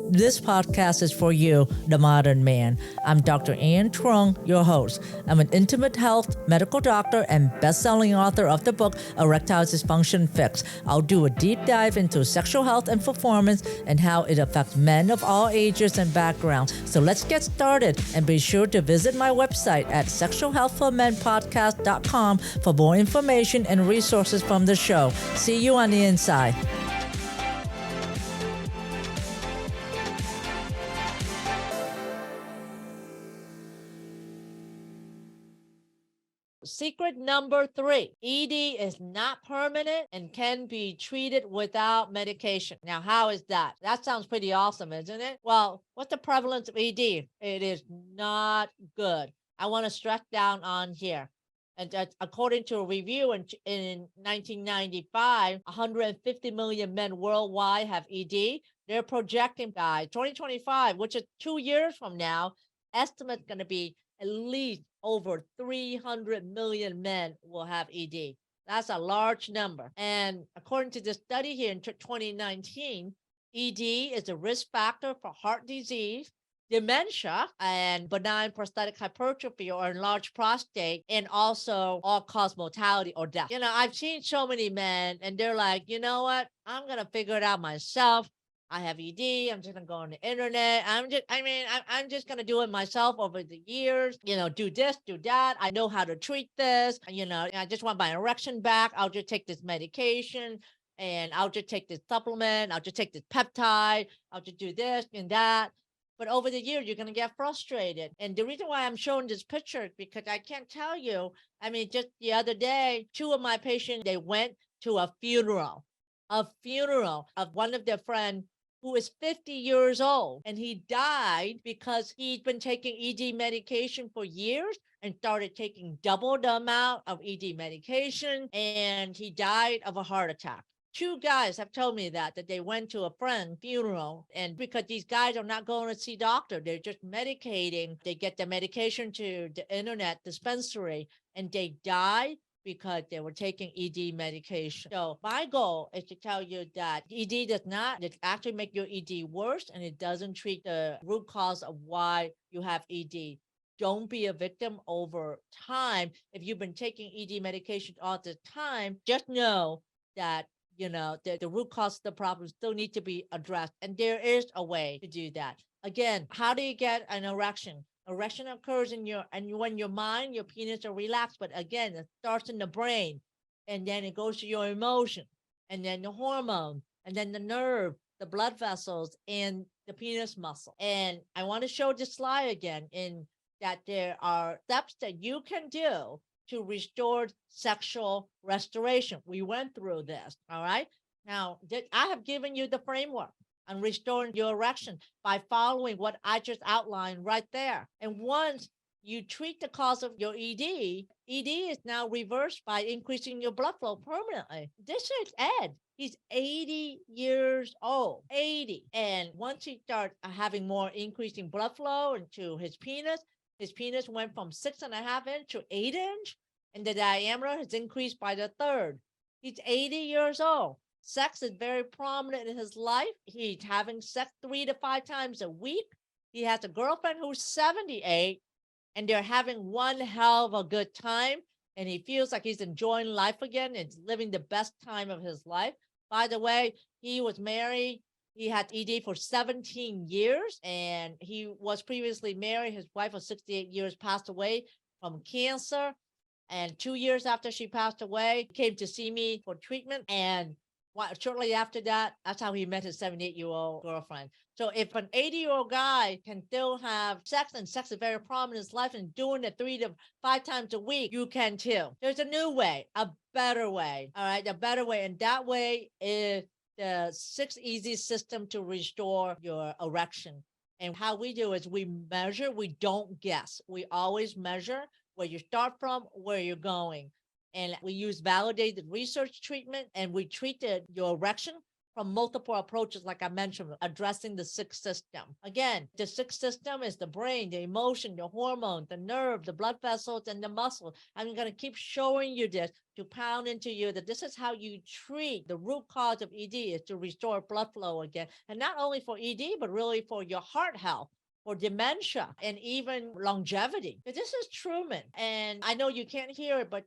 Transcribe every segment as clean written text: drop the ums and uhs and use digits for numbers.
This podcast is for you, the modern man. I'm Dr. Truong, your host. I'm an intimate health medical doctor and best-selling author of the book Erectile Dysfunction Fix. I'll do a deep dive into sexual health and performance and how it affects men of all ages and backgrounds. So let's get started, and be sure to visit my website at sexualhealthformenpodcast.com for more information and resources from the show. See you on the inside. Secret number 3, ED is not permanent and can be treated without medication. Now, how is that? That sounds pretty awesome, isn't it? Well, what's the prevalence of ED? It is not good. I want to stress down on here. And according to a review in 1995, 150 million men worldwide have ED. They're projecting by 2025, which is 2 years from now, estimate's going to be at least over 300 million men will have ED. That's a large number. And according to this study here in 2019, ED is a risk factor for heart disease, dementia, and benign prostatic hypertrophy or enlarged prostate, and also all-cause mortality or death. You know, I've seen so many men, and they're like, you know what? I'm going to figure it out myself. I have ED. I'm just gonna go on the internet. I'm just gonna do it myself over the years. You know, do this, do that. I know how to treat this. You know, I just want my erection back. I'll just take this medication, and I'll just take this supplement. I'll just take this peptide. I'll just do this and that. But over the years, you're gonna get frustrated. And the reason why I'm showing this picture is because I can't tell you. I mean, just the other day, 2 of my patients, they went to a funeral of one of their friends who is 50 years old, and he died because he'd been taking ED medication for years and started taking double the amount of ED medication, and he died of a heart attack. 2 guys have told me that they went to a friend's funeral, and because these guys are not going to see doctor, they're just medicating. They get the medication to the internet dispensary, and they die because they were taking ED medication. So my goal is to tell you that ED does not actually make your ED worse, and it doesn't treat the root cause of why you have ED. Don't be a victim over time. If you've been taking ED medication all the time, just know that the root cause of the problem still need to be addressed, and there is a way to do that. Again, how do you get an erection? Erection occurs when your mind, your penis are relaxed, but again, it starts in the brain, and then it goes to your emotion, and then the hormone, and then the nerve, the blood vessels, and the penis muscle. And I want to show this slide again in that there are steps that you can do to restore sexual restoration. We went through this, all right? Now, I have given you the framework and restoring your erection by following what I just outlined right there. And once you treat the cause of your ED, ED is now reversed by increasing your blood flow permanently. This is Ed. He's 80 years old, 80. And once he starts having more increasing blood flow into his penis went from 6.5 inch to 8 inch, and the diameter has increased by the third. He's 80 years old. Sex is very prominent in his life. He's having sex 3 to 5 times a week. He has a girlfriend who's 78, and they're having one hell of a good time. And he feels like he's enjoying life again and living the best time of his life. By the way, he was married. He had ED for 17 years, and he was previously married. His wife of 68 years passed away from cancer. And 2 years after she passed away, he came to see me for treatment. And shortly after that, that's how he met his 78-year-old girlfriend. So if an 80-year-old guy can still have sex, and sex is very prominent in his life, and doing it 3 to 5 times a week, you can too. There's a new way, a better way, all right? A better way, and that way is the 6 easy system to restore your erection. And how we do is we measure, we don't guess. We always measure where you start from, where you're going. And we use validated research treatment, and we treat your erection from multiple approaches, like I mentioned, addressing the sixth system. Again, the sixth system is the brain, the emotion, the hormone, the nerve, the blood vessels, and the muscle. I'm going to keep showing you this to pound into you that this is how you treat the root cause of ED, is to restore blood flow again. And not only for ED, but really for your heart health, for dementia, and even longevity. But this is Truman. And I know you can't hear it, but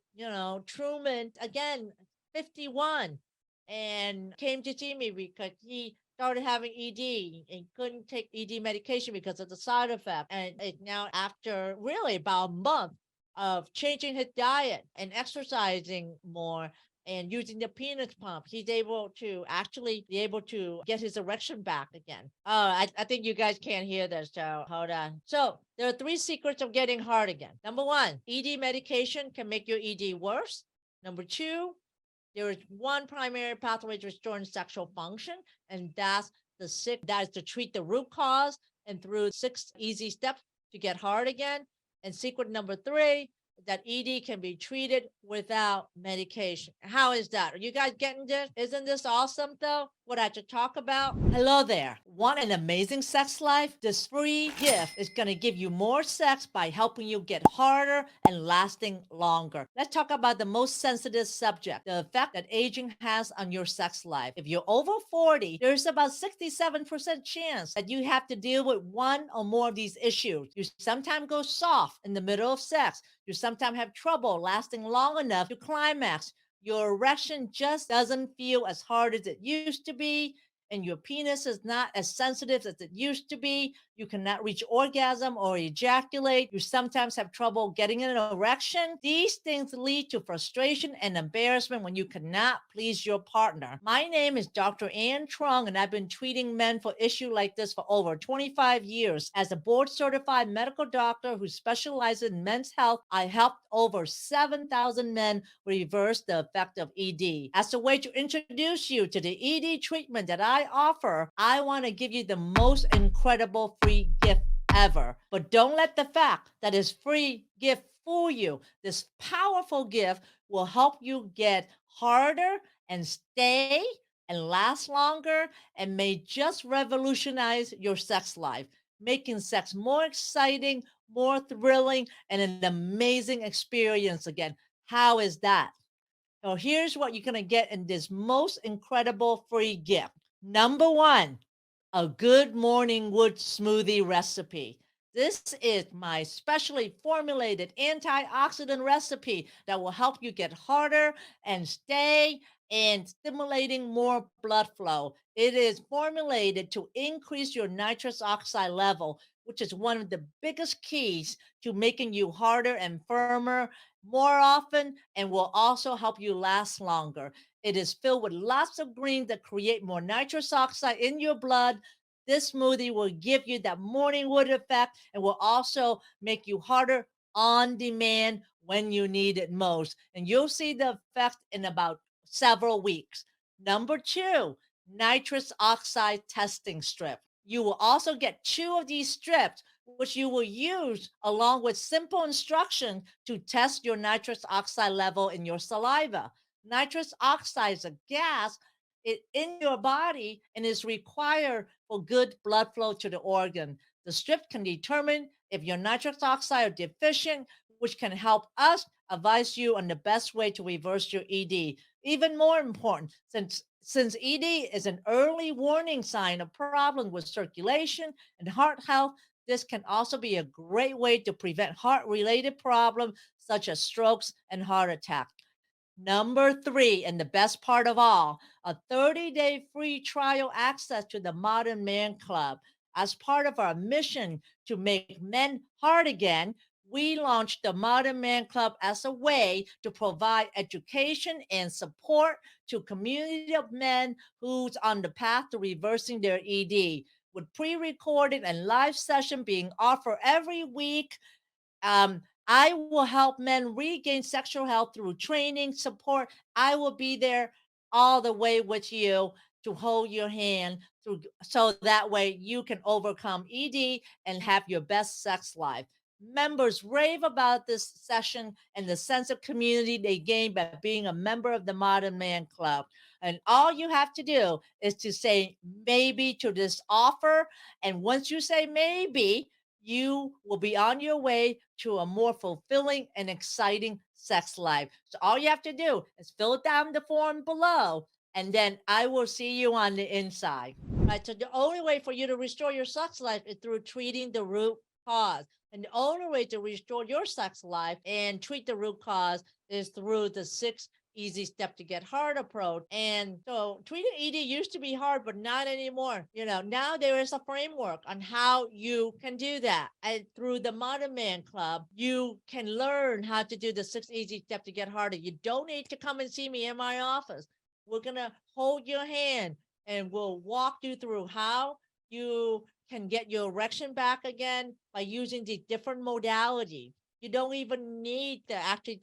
Truman, again, 51, and came to see me because he started having ED and couldn't take ED medication because of the side effect. And now, after really about a month of changing his diet and exercising more and using the penis pump, he's able to actually be able to get his erection back again. Oh, I think you guys can't hear this, so hold on. So there are 3 secrets of getting hard again. Number 1, ED medication can make your ED worse. Number 2, there is one primary pathway to restoring sexual function, and that is to treat the root cause, and through 6 easy steps to get hard again. And secret number 3, that ED can be treated without medication. How is that? Are you guys getting this? Isn't this awesome though? What I should talk about? Hello there. Want an amazing sex life? This free gift is going to give you more sex by helping you get harder and lasting longer. Let's talk about the most sensitive subject, the effect that aging has on your sex life. If you're over 40, there's about 67% chance that you have to deal with one or more of these issues. You sometimes go soft in the middle of sex. You sometimes have trouble lasting long enough to climax. Your erection just doesn't feel as hard as it used to be, and your penis is not as sensitive as it used to be. You cannot reach orgasm or ejaculate. You sometimes have trouble getting an erection. These things lead to frustration and embarrassment when you cannot please your partner. My name is Dr. Ann Truong, and I've been treating men for issues like this for over 25 years. As a board-certified medical doctor who specializes in men's health, I helped over 7,000 men reverse the effect of ED. As a way to introduce you to the ED treatment that I offer, I want to give you the most incredible free gift ever. But don't let the fact that it's free gift fool you. This powerful gift will help you get harder and stay and last longer, and may just revolutionize your sex life, making sex more exciting, more thrilling, and an amazing experience again. How is that? So here's what you're going to get in this most incredible free gift. Number 1, a good morning wood smoothie recipe. This is my specially formulated antioxidant recipe that will help you get harder and stay and stimulating more blood flow. It is formulated to increase your nitrous oxide level, which is one of the biggest keys to making you harder and firmer more often, and will also help you last longer. It is filled with lots of greens that create more nitrous oxide in your blood. This smoothie will give you that morning wood effect and will also make you harder on demand when you need it most. And you'll see the effect in about several weeks. Number 2, nitrous oxide testing strip. You will also get 2 of these strips, which you will use along with simple instruction to test your nitrous oxide level in your saliva. Nitrous oxide is a gas in your body and is required for good blood flow to the organ. The strip can determine if your nitrous oxide are deficient, which can help us advise you on the best way to reverse your ED. Even more important, since ED is an early warning sign of problems with circulation and heart health, this can also be a great way to prevent heart-related problems such as strokes and heart attack. Number 3, and the best part of all, a 30-day free trial access to the Modern Man Club. As part of our mission to make men hard again, we launched the Modern Man Club as a way to provide education and support to a community of men who's on the path to reversing their ED, with pre-recorded and live session being offered every week. I will help men regain sexual health through training, support. I will be there all the way with you to hold your hand through, so that way you can overcome ED and have your best sex life. Members rave about this session and the sense of community they gain by being a member of the Modern Man Club. And all you have to do is to say maybe to this offer. And once you say maybe, you will be on your way to a more fulfilling and exciting sex life. So all you have to do is fill down the form below, and then I will see you on the inside. Right. So the only way for you to restore your sex life is through treating the root cause. And the only way to restore your sex life and treat the root cause is through the 6 easy steps to get hard approach. And so treating ED used to be hard, but not anymore. Now there is a framework on how you can do that. And through the Modern Man Club, you can learn how to do the 6 easy steps to get harder. You don't need to come and see me in my office. We're going to hold your hand and we'll walk you through how you can get your erection back again by using the different modalities. You don't even need the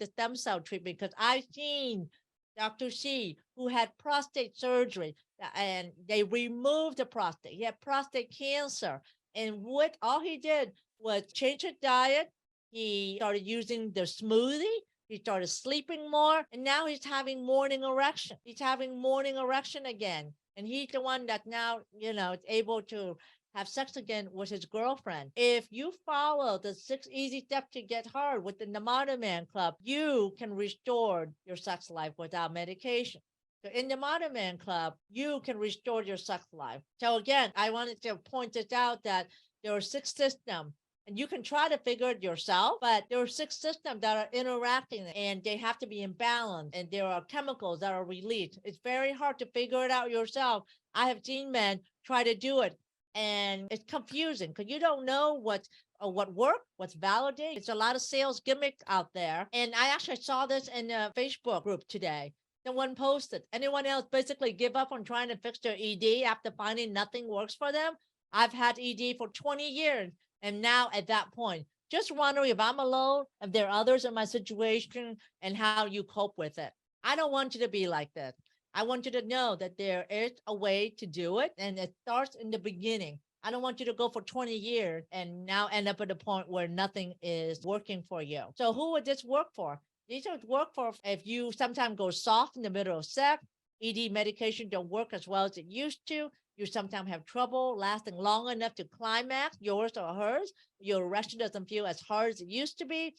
stem cell treatment, because I've seen Dr. C who had prostate surgery and they removed the prostate. He had prostate cancer. And what all he did was change his diet. He started using the smoothie. He started sleeping more, and now he's having morning erection. He's having morning erection again. And he's the one that now, is able to have sex again with his girlfriend. If you follow the 6 easy steps to get hard within the Modern Man Club, you can restore your sex life without medication. So in the Modern Man Club, you can restore your sex life. So again, I wanted to point this out that there are 6 systems. And you can try to figure it yourself, but there are 6 systems that are interacting and they have to be in balance. And there are chemicals that are released. It's very hard to figure it out yourself. I have seen men try to do it, and it's confusing because you don't know what worked, what's validated. It's a lot of sales gimmicks out there. And I actually saw this in a Facebook group today. Someone posted, anyone else basically give up on trying to fix their ED after finding nothing works for them? I've had ED for 20 years. And now at that point, just wondering if I'm alone, if there are others in my situation, and how you cope with it. I don't want you to be like this. I want you to know that there is a way to do it, and it starts in the beginning. I don't want you to go for 20 years and now end up at a point where nothing is working for you. So who would this work for? These would work for if you sometimes go soft in the middle of sex. ED medication don't work as well as it used to. You sometimes have trouble lasting long enough to climax, yours or hers. Your erection doesn't feel as hard as it used to be,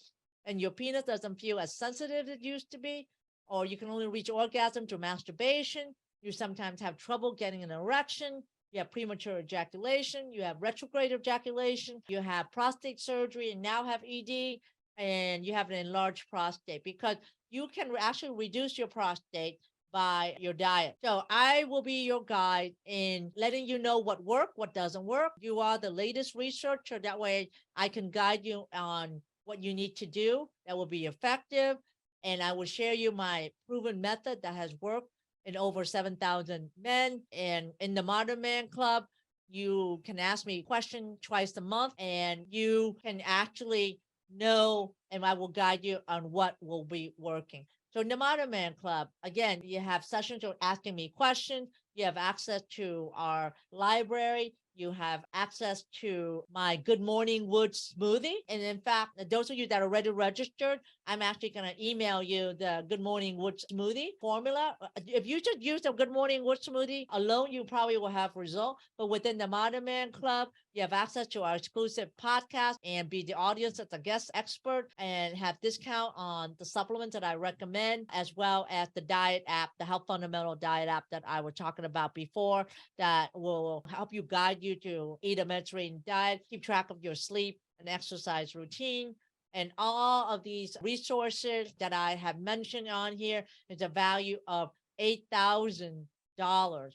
and your penis doesn't feel as sensitive as it used to be. Or you can only reach orgasm through masturbation. You sometimes have trouble getting an erection. You have premature ejaculation. You have retrograde ejaculation. You have prostate surgery and now have ED, and you have an enlarged prostate, because you can actually reduce your prostate by your diet. So I will be your guide in letting you know what works, what doesn't work. You are the latest researcher. That way I can guide you on what you need to do that will be effective. And I will share you my proven method that has worked in over 7,000 men. And in the Modern Man Club, you can ask me a question twice a month, and you can actually know, and I will guide you on what will be working. So in the Modern Man Club, again, you have sessions of asking me questions. You have access to our library. You have access to my Good Morning Wood smoothie. And in fact, those of you that are already registered, I'm actually going to email you the Good Morning Wood smoothie formula. If you just use the Good Morning Wood smoothie alone, you probably will have results. But within the Modern Man Club, you have access to our exclusive podcast and be the audience as a guest expert and have discount on the supplements that I recommend, as well as the diet app, the Health Fundamental Diet app that I was talking about before, that will help you guide you to eat a Mediterranean diet, keep track of your sleep and exercise routine. And all of these resources that I have mentioned on here is a value of $8,000. All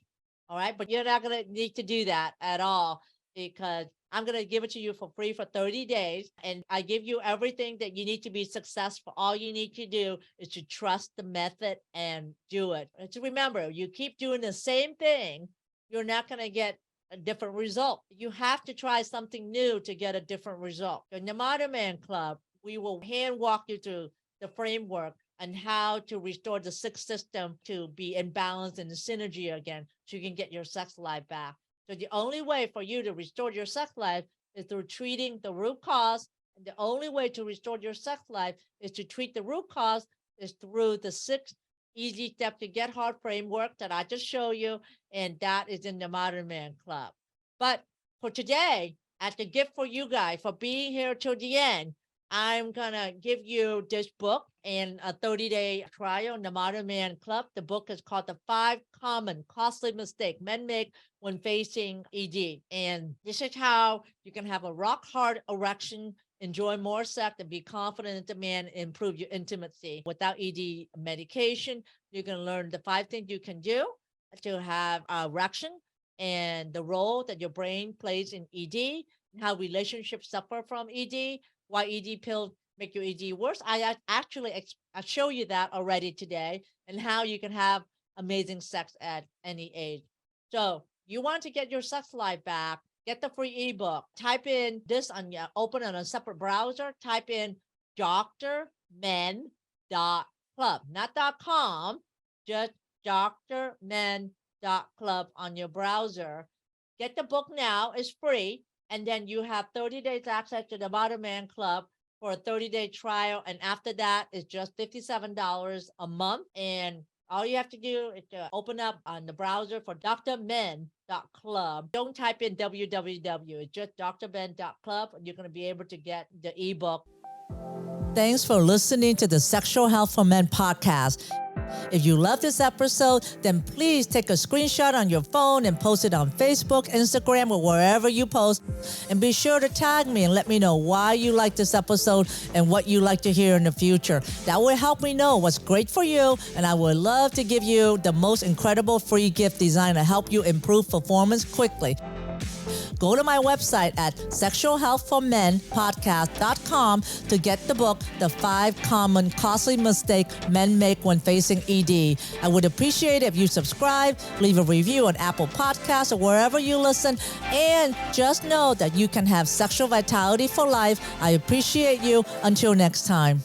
right. But you're not going to need to do that at all, because I'm going to give it to you for free for 30 days. And I give you everything that you need to be successful. All you need to do is to trust the method and do it. And to remember, you keep doing the same thing, you're not going to get a different result. You have to try something new to get a different result. In the Modern Man Club, we will hand walk you through the framework and how to restore the 6 system to be in balance and in synergy again, so you can get your sex life back. So the only way for you to restore your sex life is through treating the root cause And the only way to restore your sex life is to treat the root cause is through the 6 easy steps to get hard framework that I just showed you, and that is in the Modern Man Club. But for today, as a gift for you guys for being here till the end, I'm gonna give you this book and a 30-day trial in the Modern Man Club. The book is called The 5 Common Costly Mistakes Men Make When Facing ED. And this is how you can have a rock hard erection, enjoy more sex, and be confident in the man, improve your intimacy without ED medication. You're gonna learn the 5 things you can do to have erection and the role that your brain plays in ED, how relationships suffer from ED, why ED pills make your ED worse. I show you that already today, and how you can have amazing sex at any age. So you want to get your sex life back, get the free ebook. Type in this open on a separate browser. Type in drmen.club, not .com, just drmen.club on your browser. Get the book now, it's free. And then you have 30 days access to the Modern Man Club for a 30-day trial. And after that, it's just $57 a month. And all you have to do is to open up on the browser for drmen.club. Don't type in www. It's just drmen.club. And you're going to be able to get the ebook. Thanks for listening to the Sexual Health for Men podcast. If you love this episode, then please take a screenshot on your phone and post it on Facebook, Instagram, or wherever you post. And be sure to tag me and let me know why you like this episode and what you like to hear in the future. That will help me know what's great for you, and I would love to give you the most incredible free gift designed to help you improve performance quickly. Go to my website at sexualhealthformenpodcast.com to get the book, The 5 Common Costly Mistakes Men Make When Facing ED. I would appreciate it if you subscribe, leave a review on Apple Podcasts or wherever you listen, and just know that you can have sexual vitality for life. I appreciate you. Until next time.